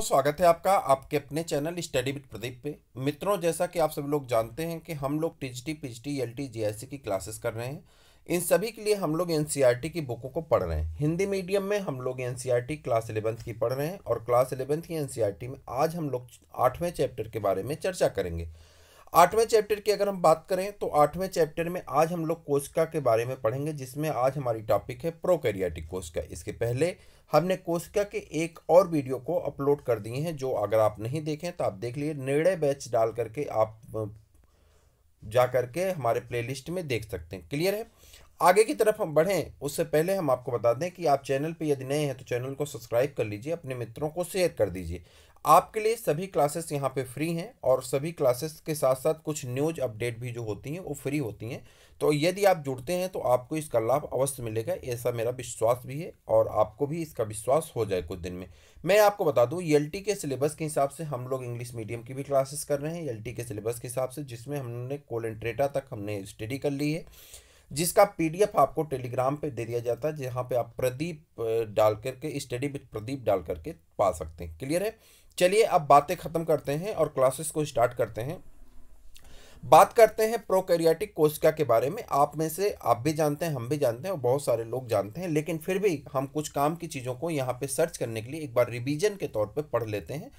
स्वागत है आपका आपके अपने चैनल स्टडी विद प्रदीप पे। मित्रों, जैसा कि आप सभी लोग जानते हैं कि हम लोग टीजीटी पीजीटी एलटी जीआईसी की क्लासेस कर रहे हैं। इन सभी के लिए हम लोग एनसीईआरटी की बुकों को पढ़ रहे हैं। हिंदी मीडियम में हम लोग एनसीईआरटी क्लास 11th की पढ़ रहे हैं और क्लास 11th की एनसीईआरटी में आज हम लोग 8वें चैप्टर के बारे में चर्चा करेंगे। 8वें चैप्टर की अगर हम बात करें तो 8वें चैप्टर में आज हम लोग कोशिका के बारे में पढ़ेंगे, जिसमें आज हमारी टॉपिक है प्रोकैरियोटिक कोशिका। इसके पहले हमने कोशिका के एक और वीडियो को अपलोड कर दिए हैं, जो अगर आप नहीं देखें तो आप देख लिए। निर्णय बैच डाल करके आप जा करके हमारे प्लेलिस्ट में देख सकते हैं। क्लियर है? आगे की तरफ हम बढ़ें उससे पहले हम आपको बता दें कि आप चैनल पे यदि नए हैं तो चैनल को सब्सक्राइब कर लीजिए, अपने मित्रों को शेयर कर दीजिए। आपके लिए सभी क्लासेस यहाँ पे फ्री हैं और सभी क्लासेस के साथ साथ कुछ न्यूज अपडेट भी जो होती हैं वो फ्री होती हैं। तो यदि आप जुड़ते हैं तो आपको इसका लाभ अवश्य मिलेगा, ऐसा मेरा विश्वास भी है और आपको भी इसका विश्वास हो जाए कुछ दिन में। मैं आपको बता दूं, एलटी के सिलेबस के हिसाब से हम लोग इंग्लिश मीडियम की भी क्लासेस कर रहे हैं एलटी के सिलेबस के हिसाब से, जिसमें हमने कोलेंट्रेटा तक हमने स्टडी कर ली है, जिसका पीडीएफ आपको टेलीग्राम पे दे दिया जाता है, जहाँ पे आप प्रदीप डाल करके स्टडी विद प्रदीप डाल करके पा सकते हैं। क्लियर है? चलिए अब बातें खत्म करते हैं और क्लासेस को स्टार्ट करते हैं। बात करते हैं प्रोकैरियोटिक कोशिका के बारे में। आप में से आप भी जानते हैं, हम भी जानते हैं और बहुत सारे लोग जानते हैं, लेकिन फिर भी हम कुछ काम की चीज़ों को यहाँ पे सर्च करने के लिए एक बार रिवीजन के तौर पे पढ़ लेते हैं।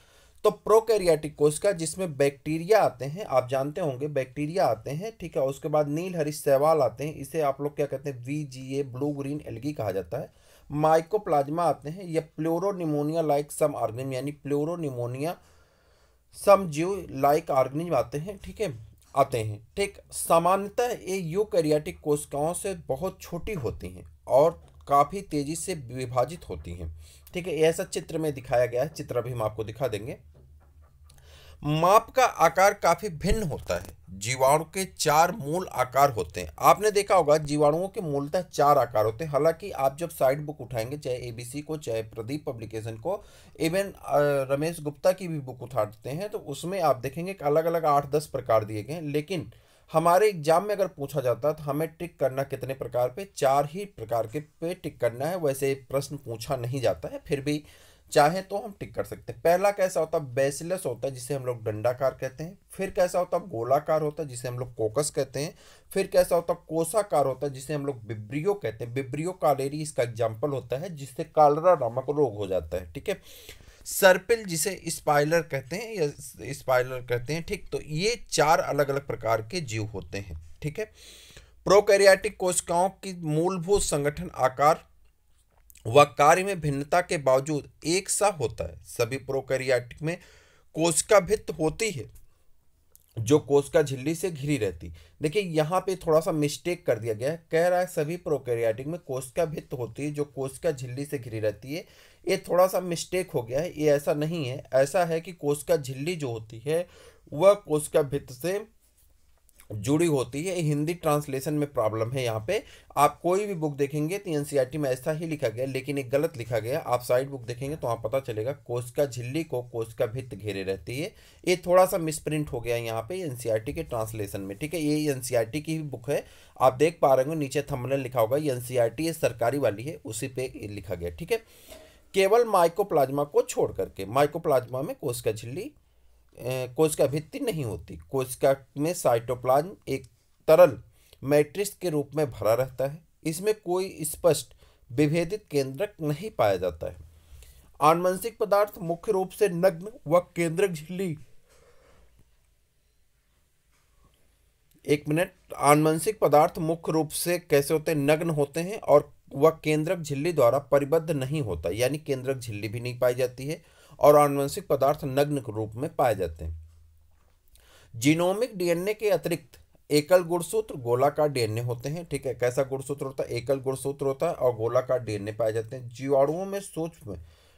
तो प्रोकैरियोटिक कोशिका, जिसमें बैक्टीरिया आते हैं, आप जानते होंगे बैक्टीरिया आते हैं, ठीक है। उसके बाद नील हरी शैवाल आते हैं, इसे आप लोग क्या कहते हैं, वीजीए ब्लू ग्रीन एल्गी कहा जाता है। माइकोप्लाज्मा आते हैं, या प्लोरोनिमोनिया लाइक सम ऑर्गेनिज्म, यानी प्लोरोनिमोनिया सम जीव लाइक ऑर्गेनिज्म आते हैं, ठीक है, आते हैं। ठीक, सामान्यतः ये यूकैरियोटिक कोशिकाओं से बहुत छोटी होती हैं और काफ़ी तेजी से विभाजित होती हैं, ठीक है। ऐसा चित्र में दिखाया गया है, चित्र अभी हम आपको दिखा देंगे। माप का आकार काफी भिन्न होता है। जीवाणु के 4 मूल आकार होते हैं। आपने देखा होगा जीवाणुओं के मूलतः 4 आकार होते हैं। हालांकि आप जब साइड बुक उठाएंगे, चाहे एबीसी को, चाहे प्रदीप पब्लिकेशन को, इवन रमेश गुप्ता की भी बुक उठाते हैं, तो उसमें आप देखेंगे कि अलग अलग 8-10 प्रकार दिए गए हैं। लेकिन हमारे एग्जाम में अगर पूछा जाता है तो हमें टिक करना कितने प्रकार पे, 4 ही प्रकार के पे टिक करना है। वैसे प्रश्न पूछा नहीं जाता है, फिर भी चाहे तो हम टिक कर सकते हैं। पहला कैसा होता है, बेसिलस होता है, जिसे हम लोग डंडाकार कहते हैं। फिर कैसा होता है, गोलाकार होता है, जिसे हम लोग कोकस कहते हैं। फिर कैसा होता है, कोसाकार होता है, जिसे हम लोग बिब्रियो कहते हैं। बिब्रियो कालेरी इसका एग्जाम्पल होता है, जिससे कालरा नामक रोग हो जाता है, ठीक है। सर्पिल, जिसे स्पाइलर कहते हैं या स्पाइलर कहते हैं, ठीक। तो ये 4 अलग अलग प्रकार के जीव होते हैं, ठीक है। प्रोकैरियोटिक कोशिकाओं की मूलभूत संगठन, आकार वह कार्य में भिन्नता के बावजूद एक सा होता है। सभी प्रोकैरियोटिक में कोशिका भित्त होती है, जो कोशिका झिल्ली से घिरी रहती। देखिए यहाँ पे थोड़ा सा मिस्टेक कर दिया गया है, कह रहा है सभी प्रोकैरियोटिक में कोशिका भित्त होती है, जो कोशिका झिल्ली से घिरी रहती है। ये थोड़ा सा मिस्टेक हो गया है, ये ऐसा नहीं है। ऐसा है कि कोशिका झिल्ली जो होती है वह कोशिका भित्त से जुड़ी होती है। हिंदी ट्रांसलेशन में प्रॉब्लम है यहाँ पे। आप कोई भी बुक देखेंगे तो एनसीईआरटी में ऐसा ही लिखा गया, लेकिन एक गलत लिखा गया। आप साइड बुक देखेंगे तो वहाँ पता चलेगा कोशिका झिल्ली को कोशिका भित्त घेरे रहती है। ये थोड़ा सा मिसप्रिंट हो गया यहाँ पे एनसीईआरटी के ट्रांसलेशन में, ठीक है। ये एनसीईआरटी की ही बुक है, आप देख पा रहे हो नीचे थंबनेल लिखा होगा, ये एनसीईआरटी सरकारी वाली है, उसी पे लिखा गया, ठीक है। केवल माइकोप्लाज्मा को छोड़ करके, माइकोप्लाज्मा में कोशिका झिल्ली कोशिका भित्ति नहीं होती। कोशिका में साइटोप्लाज्म एक तरल मैट्रिक्स के रूप में भरा रहता है। इसमें कोई स्पष्ट विभेदित केंद्रक नहीं पाया जाता है। आनुवंशिक पदार्थ मुख्य रूप से नग्न व केंद्रक झिल्ली, एक मिनट, आनुवंशिक पदार्थ मुख्य रूप से कैसे होते हैं, नग्न होते हैं, और वह केंद्रक झिल्ली द्वारा परिबद्ध नहीं होता, यानी केंद्रक झिल्ली भी नहीं पाई जाती है और आनुवंशिक पदार्थ नग्न रूप में पाए जाते हैं। जीनोमिक डीएनए के अतिरिक्त एकल गुणसूत्र गोलाकार डीएनए होते हैं, ठीक है। कैसा गुणसूत्र होता है, एकल गुणसूत्र होता है और गोलाकार डीएनए पाए जाते हैं। जीवाणुओं में सूक्ष्म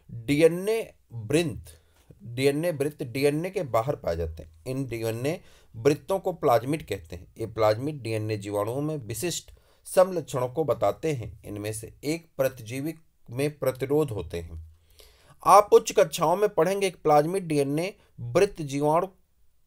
डीएनए वृत्त, डीएनए के बाहर पाए जाते हैं। इन डीएनए वृत्तों को प्लाज्मिड कहते हैं। ये प्लाज्मिड डीएनए जीवाणुओं में विशिष्ट समलक्षणों को बताते हैं। इनमें से एक प्रतिजीवी में प्रतिरोध होते हैं। आप उच्च कक्षाओं में पढ़ेंगे कि प्लाज्मिड डीएनए वृत्त जीवाणु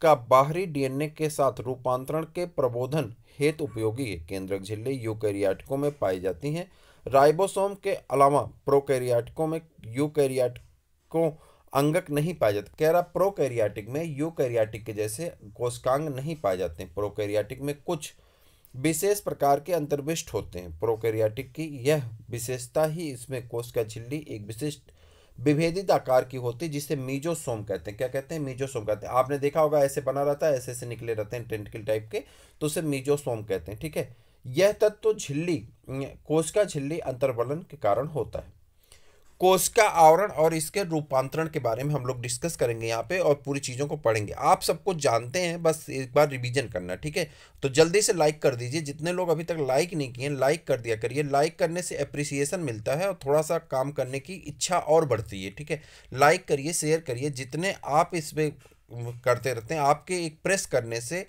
का बाहरी डीएनए के साथ रूपांतरण के प्रबोधन हेतु उपयोगी है। केंद्रक झिल्ली यूकैरियोटिकों में पाई जाती हैं। राइबोसोम के अलावा प्रोकैरियोटिकों में यूकैरियोटिकों अंगक नहीं पाए जाते। कह रहा प्रोकैरियोटिक में यूकैरियोटिक के जैसे कोशिकांग नहीं पाए जाते हैं। प्रोकैरियोटिक में कुछ विशेष प्रकार के अंतर्विष्ट होते हैं। प्रोकैरियोटिक की यह विशेषता ही इसमें कोशिका झिल्ली एक विशिष्ट विभेदित आकार की होती है, जिसे मीजोसोम कहते हैं। क्या कहते हैं? मीजोसोम कहते हैं। आपने देखा होगा ऐसे बना रहता है, ऐसे ऐसे निकले रहते हैं टेंटिकल टाइप के, तो उसे मीजोसोम कहते हैं। ठीक है, यह तत्व झिल्ली कोशिका झिल्ली अंतर्वलन के कारण होता है। कोशिका आवरण और इसके रूपांतरण के बारे में हम लोग डिस्कस करेंगे यहाँ पे, और पूरी चीज़ों को पढ़ेंगे। आप सब कुछ जानते हैं, बस एक बार रिवीजन करना। ठीक है, तो जल्दी से लाइक कर दीजिए। जितने लोग अभी तक लाइक नहीं किए, लाइक कर दिया करिए। लाइक करने से अप्रिसिएशन मिलता है और थोड़ा सा काम करने की इच्छा और बढ़ती है। ठीक है, लाइक करिए, शेयर करिए। जितने आप इसमें करते रहते हैं, आपके एक प्रेस करने से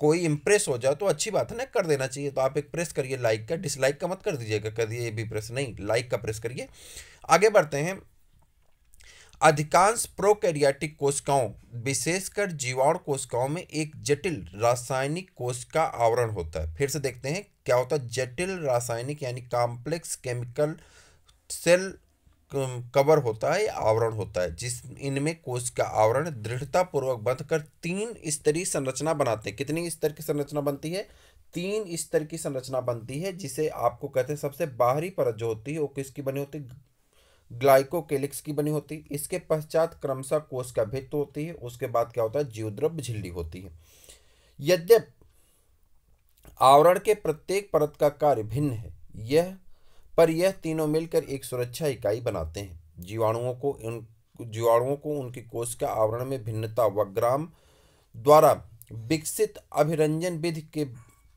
कोई इंप्रेस हो जाए तो अच्छी बात है ना, कर देना चाहिए। तो आप एक प्रेस करिए लाइक का, डिसलाइक का मत कर दीजिएगा, करिए भी प्रेस नहीं, लाइक का प्रेस करिए। आगे बढ़ते हैं। अधिकांश प्रोकैरियोटिक कोशिकाओं, विशेषकर जीवाणु कोशिकाओं में एक जटिल रासायनिक कोशिका आवरण होता है। फिर से देखते हैं क्या होता है। जटिल रासायनिक यानी कॉम्प्लेक्स केमिकल सेल कवर होता है, आवरण होता है, जिस इनमें कोशिका आवरण दृढ़ता पूर्वक बंध कर 3 स्तरीय संरचना बनाते हैं। कितनी स्तर की संरचना बनती है? 3 स्तर की संरचना बनती है, जिसे आपको कहते हैं सबसे बाहरी परत जो होती है वो किसकी बनी होती है? ग्लाइकोकेलिक्स की बनी होती है। इसके पश्चात क्रमशः कोशिका भित्त होती है। उसके बाद क्या होता है? जीवद्रव्य झिल्ली होती है। यद्यपि आवरण के प्रत्येक परत का कार्य भिन्न है, यह तीनों मिलकर एक सुरक्षा इकाई बनाते हैं। जीवाणुओं को उनकी कोशिका आवरण में भिन्नता व ग्राम द्वारा विकसित अभिरंजन विधि के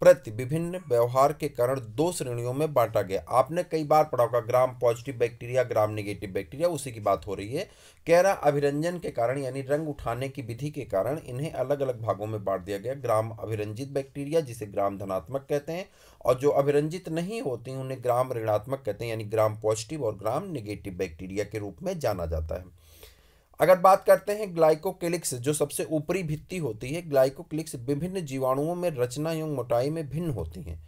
प्रति विभिन्न व्यवहार के कारण 2 श्रेणियों में बांटा गया। आपने कई बार पढ़ा होगा, gram positive bacteria, gram negative bacteria, उसी की बात हो रही है। कह रहा अभिरंजन के कारण यानी रंग उठाने की विधि के कारण इन्हें अलग अलग भागों में बांट दिया गया। ग्राम अभिरंजित बैक्टीरिया जिसे ग्राम धनात्मक कहते हैं, और जो अभिरंजित नहीं होती उन्हें ग्राम ऋणात्मक कहते हैं, यानी ग्राम पॉजिटिव और ग्राम नेगेटिव बैक्टीरिया के रूप में जाना जाता है। अगर बात करते हैं ग्लाइकोकेलिक्स, जो सबसे ऊपरी भित्ति होती है, ग्लाइकोकेलिक्स विभिन्न जीवाणुओं में रचना एवं मोटाई में भिन्न होती हैं।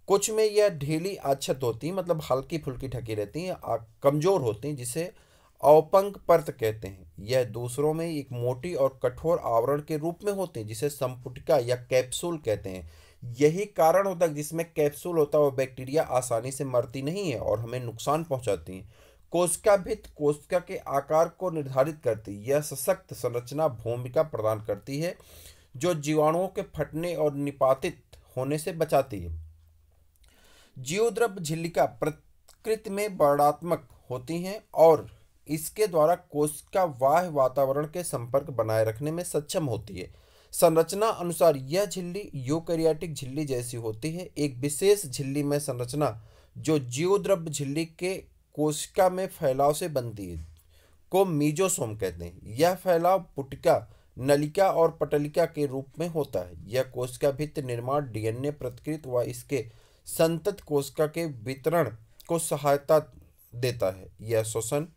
कुछ में यह ढीली आच्छादित होती है, मतलब हल्की फुल्की ढकी रहती हैं, कमजोर होती हैं, जिसे औपंक परत कहते हैं। यह दूसरों में एक मोटी और कठोर आवरण के रूप में होते हैं, जिसे संपुटिका या कैप्सूल कहते हैं। यही कारण होता है जिसमें कैप्सूल होता है, वह बैक्टीरिया आसानी से मरती नहीं है और हमें नुकसान पहुंचाती है। कोशिका भित्त कोशिका के आकार को निर्धारित करती है। यह सशक्त संरचना भूमिका प्रदान करती है, जो जीवाणुओं के फटने और निपातित होने से बचाती है। जीवद्रव्य झिल्लिका प्रकृति में वर्णात्मक होती हैं और इसके द्वारा कोशिका बाह्य वातावरण के संपर्क बनाए रखने में सक्षम होती है। संरचना अनुसार यह झिल्ली यूकैरियोटिक झिल्ली जैसी होती है। एक विशेष झिल्ली में संरचना जो जीवद्रव्य झिल्ली के कोशिका में फैलाव से बनती है को मीजोसोम कहते हैं। यह फैलाव पुटिका, नलिका और पटलिका के रूप में होता है। यह कोशिका भित्त निर्माण डीएनए प्रतिकृति व इसके संतत कोशिका के वितरण को सहायता देता है। यह श्वसन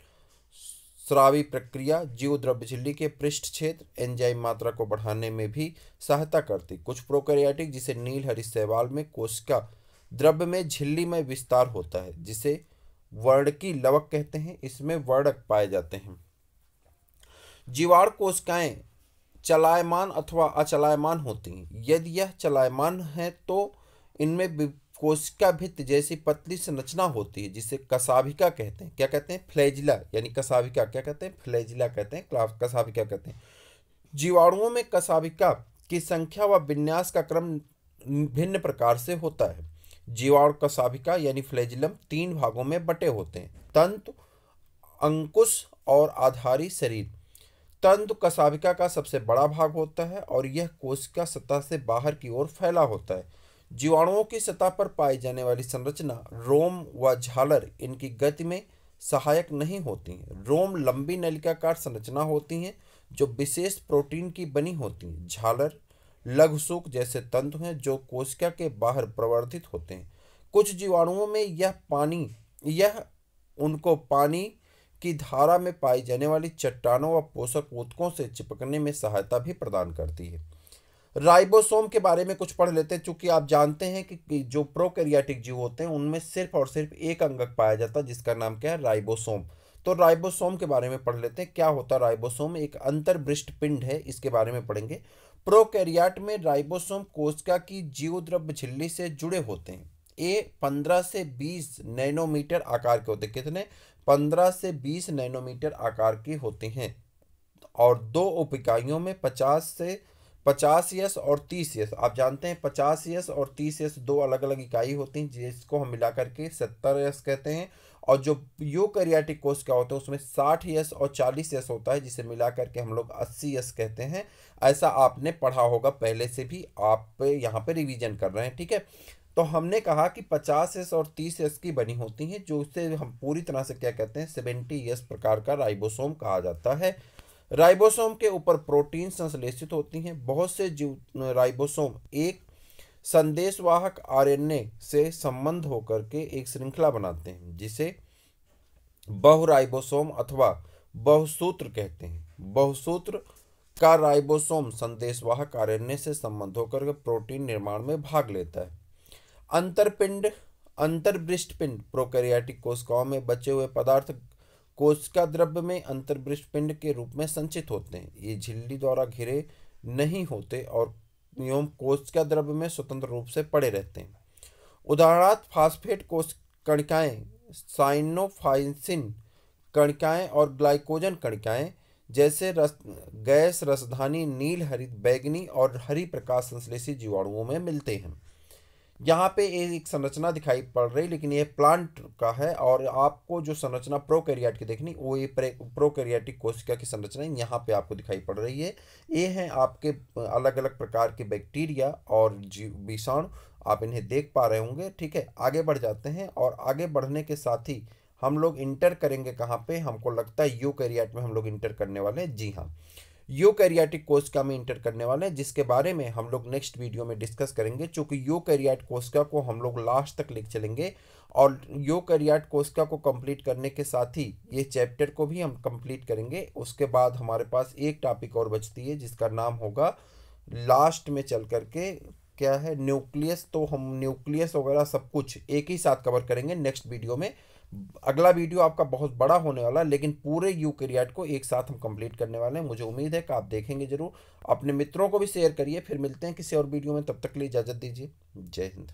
स्रावी प्रक्रिया जीवद्रव्य झिल्ली के पृष्ठ क्षेत्र एंजाइम मात्रा को बढ़ाने में भी सहायता करती। कुछ प्रोकैरियोटिक जिसे नील हरी शैवाल में कोशिका द्रव्य में झिल्ली में विस्तार होता है, जिसे वर्णकी लवक कहते हैं। इसमें वर्णक पाए जाते हैं। जीवाणु कोशिकाएं चलायमान अथवा अचलायमान होती हैं। यदि यह चलायमान है तो इनमें कोशिका भित्त जैसी पतली संरचना होती है, जिसे कसाभिका कहते हैं। क्या कहते हैं? फ्लैजिला, यानी कसाभिका। क्या कहते हैं? फ्लैजिला कहते हैं, कसाभिका कहते हैं। जीवाणुओं में कसाभिका की संख्या व विन्यास का क्रम भिन्न प्रकार से होता है। जीवाणु कसाभिका यानी फ्लैजिलम 3 भागों में बटे होते हैं: तंतु, अंकुश और आधारी शरीर। तंतु कसाभिका का सबसे बड़ा भाग होता है और यह कोशिका सतह से बाहर की ओर फैला होता है। जीवाणुओं की सतह पर पाई जाने वाली संरचना रोम व झालर इनकी गति में सहायक नहीं होती हैं। रोम लंबी नलिकाकार संरचना होती हैं जो विशेष प्रोटीन की बनी होती हैं। झालर लघुसूक जैसे तंतु हैं जो कोशिका के बाहर प्रवर्धित होते हैं। कुछ जीवाणुओं में यह उनको पानी की धारा में पाई जाने वाली चट्टानों व पोषक ऊतकों से चिपकने में सहायता भी प्रदान करती है। राइबोसोम के बारे में कुछ पढ़ लेते हैं। चूंकि आप जानते हैं कि जो प्रोकैरियोटिक जीव होते हैं उनमें सिर्फ और सिर्फ एक अंगक पाया जाता है, जिसका नाम क्या है? राइबोसोम। तो राइबोसोम के बारे में पढ़ लेते हैं। क्या होता है राइबोसोम? एक अंतर्बृष्ट पिंड है, इसके बारे में पढ़ेंगे। प्रोकैरियोट में राइबोसोम कोशिका की जीवद्रव्य झिल्ली से जुड़े होते हैं। ये 15 से 20 नैनोमीटर आकार के होते हैं। कितने? 15 से 20 नैनोमीटर आकार की होती हैं और दो उप इकाइयों में 50 और 30 आप जानते हैं 50 और 30 दो अलग अलग इकाई होती हैं, जिसको हम मिला करके 70 कहते हैं। और जो यूकैरियोटिक कोशिका होते हैं उसमें 60 और 40 होता है, जिसे मिला करके हम लोग 80 कहते हैं। ऐसा आपने पढ़ा होगा पहले से भी, आप यहाँ पे रिवीजन कर रहे हैं, ठीक है। तो हमने कहा कि 50 और 30 की बनी होती हैं, जो उसे हम पूरी तरह से क्या कहते हैं 70 प्रकार का राइबोसोम कहा जाता है। राइबोसोम के ऊपर प्रोटीन संश्लेषित होती हैं। बहुत से जीव राइबोसोम एक संदेशवाहक आरएनए से संबंध होकर के एक श्रृंखला बनाते हैं, जिसे बहुराइबोसोम अथवा बहुसूत्र कहते हैं। बहुसूत्र का राइबोसोम संदेशवाहक आरएनए से संबंध होकर के प्रोटीन निर्माण में भाग लेता है। अंतरपिंड अंतर्बृष्ट पिंड प्रोकैरियोटिक कोशिकाओं में बचे हुए पदार्थ कोशिका द्रव्य में अंतर्बृष्ट पिंड के रूप में संचित होते हैं। ये झिल्ली द्वारा घिरे नहीं होते और एवं कोशिका द्रव्य में स्वतंत्र रूप से पड़े रहते हैं। उदाहरणार्थ फास्फेट कोश कणिकाएं, साइनोफाइसिन कणिकाएं और ग्लाइकोजन कणिकाएं जैसे गैस रसधानी नील हरित बैगनी और हरी प्रकाश संश्लेषित जीवाणुओं में मिलते हैं। यहाँ पे एक संरचना दिखाई पड़ रही, लेकिन ये प्लांट का है और आपको जो संरचना प्रोकैरियोट की देखनी वो ये प्रोकैरियोटिक कोशिका की संरचना यहाँ पे आपको दिखाई पड़ रही है। ये हैं आपके अलग अलग प्रकार के बैक्टीरिया और विषाणु, आप इन्हें देख पा रहे होंगे, ठीक है। आगे बढ़ जाते हैं और आगे बढ़ने के साथ ही हम लोग इंटर करेंगे कहाँ पे? हमको लगता है यूकैरियोट में हम लोग इंटर करने वाले हैं। जी हाँ, यूकैरियोटिक कोशिका में इंटर करने वाले हैं, जिसके बारे में हम लोग नेक्स्ट वीडियो में डिस्कस करेंगे। चूंकि यूकैरियोट कोशिका को हम लोग लास्ट तक लेकर चलेंगे और यूकैरियोट कोशिका को कंप्लीट करने के साथ ही ये चैप्टर को भी हम कंप्लीट करेंगे। उसके बाद हमारे पास एक टॉपिक और बचती है, जिसका नाम होगा लास्ट में चल करके क्या है, न्यूक्लियस। तो हम न्यूक्लियस वगैरह सब कुछ एक ही साथ कवर करेंगे नेक्स्ट वीडियो में। अगला वीडियो आपका बहुत बड़ा होने वाला है, लेकिन पूरे यूकैरियोट को एक साथ हम कंप्लीट करने वाले हैं। मुझे उम्मीद है कि आप देखेंगे जरूर। अपने मित्रों को भी शेयर करिए। फिर मिलते हैं किसी और वीडियो में, तब तक के लिए इजाज़त दीजिए। जय हिंद।